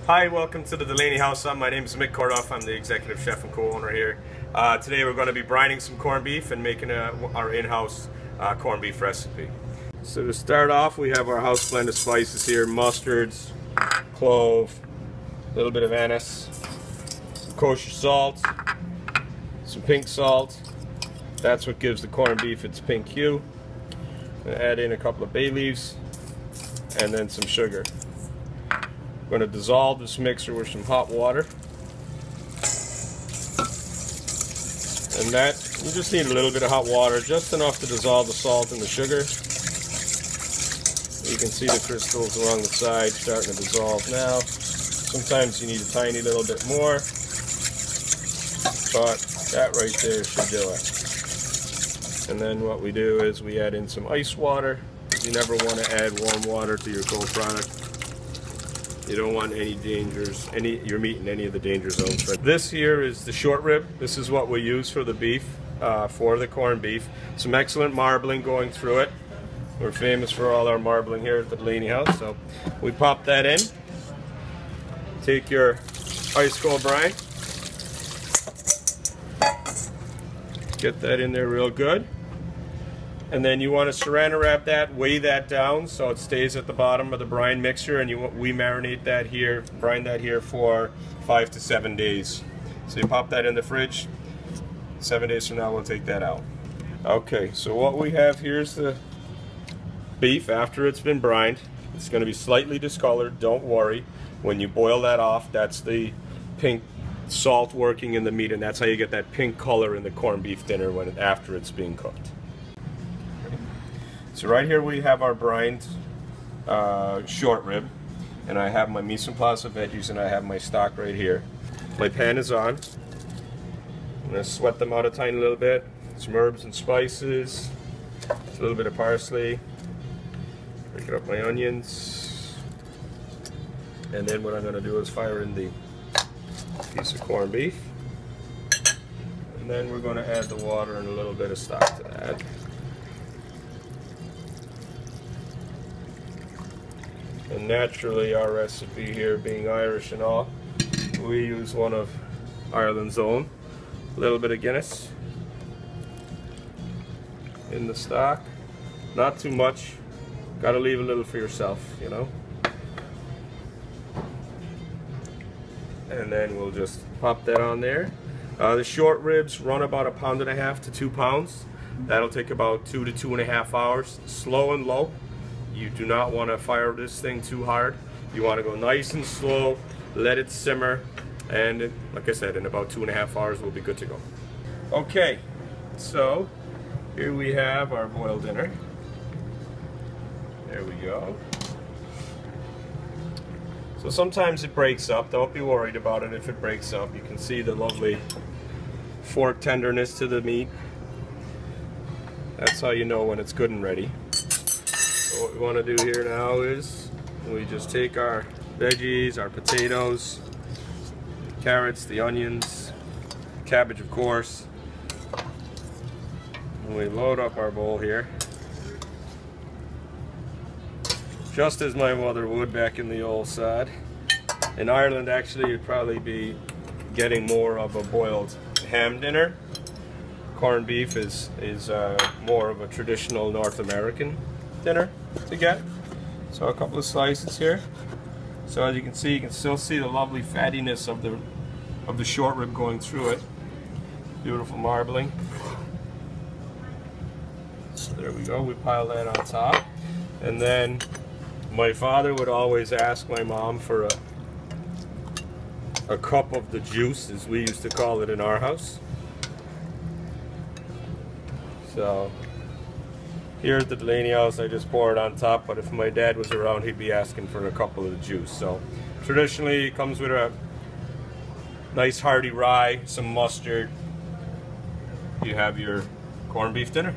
Hi, welcome to the Delaney house. My name is Mick Corduff. I'm the executive chef and co-owner here. Today we're going to be brining some corned beef and making our in-house corned beef recipe. So to start off, we have our house blend of spices here: mustards, clove, a little bit of anise, some kosher salt, some pink salt. That's what gives the corned beef its pink hue. Add in a couple of bay leaves and then some sugar. I'm going to dissolve this mixture with some hot water. And that, you just need a little bit of hot water, just enough to dissolve the salt and the sugar. You can see the crystals along the side starting to dissolve now. Sometimes you need a tiny little bit more, but that right there should do it. And then what we do is we add in some ice water. You never want to add warm water to your cold product. You don't want any dangers, your meat in any of the danger zones. This here is the short rib. This is what we use for the beef, for the corned beef. Some excellent marbling going through it. We're famous for all our marbling here at the Delaney house. So we pop that in. Take your ice cold brine. Get that in there real good. And then you want to saran wrap that, weigh that down so it stays at the bottom of the brine mixture, and we marinate that here, brine that here for 5 to 7 days. So you pop that in the fridge. 7 days from now we'll take that out. Okay, so what we have here is the beef after it's been brined. It's going to be slightly discolored, don't worry. When you boil that off, that's the pink salt working in the meat, and that's how you get that pink color in the corned beef dinner after it's being cooked. So right here we have our brined short rib, and I have my mise en place of veggies, and I have my stock right here. My pan is on. I'm going to sweat them out a tiny little bit. Some herbs and spices, a little bit of parsley, break up my onions, and then what I'm going to do is fire in the piece of corned beef, and then we're going to add the water and a little bit of stock to that. And naturally, our recipe here being Irish and all, we use one of Ireland's own. A little bit of Guinness in the stock. Not too much. Got to leave a little for yourself, you know. And then we'll just pop that on there. The short ribs run about 1.5 pounds to 2 pounds. That'll take about 2 to 2.5 hours. Slow and low. You do not want to fire this thing too hard. You want to go nice and slow, let it simmer, and like I said, in about 2.5 hours we'll be good to go. Okay, so here we have our boiled dinner. There we go. So sometimes it breaks up. Don't be worried about it if it breaks up. You can see the lovely fork tenderness to the meat. That's how you know when it's good and ready. So what we want to do here now is we just take our veggies, our potatoes, carrots, the onions, cabbage of course, and we load up our bowl here, just as my mother would back in the old sod. In Ireland actually you'd probably be getting more of a boiled ham dinner. Corned beef is more of a traditional North American dinner to get. So a couple of slices here. So as you can see, you can still see the lovely fattiness of the short rib going through it. Beautiful marbling. So there we go. We pile that on top, and then my father would always ask my mom for a cup of the juice, as we used to call it in our house. So here at the Delaney house, I just pour it on top, but if my dad was around, he'd be asking for a couple of the juice. So traditionally, it comes with a nice hearty rye, some mustard. You have your corned beef dinner.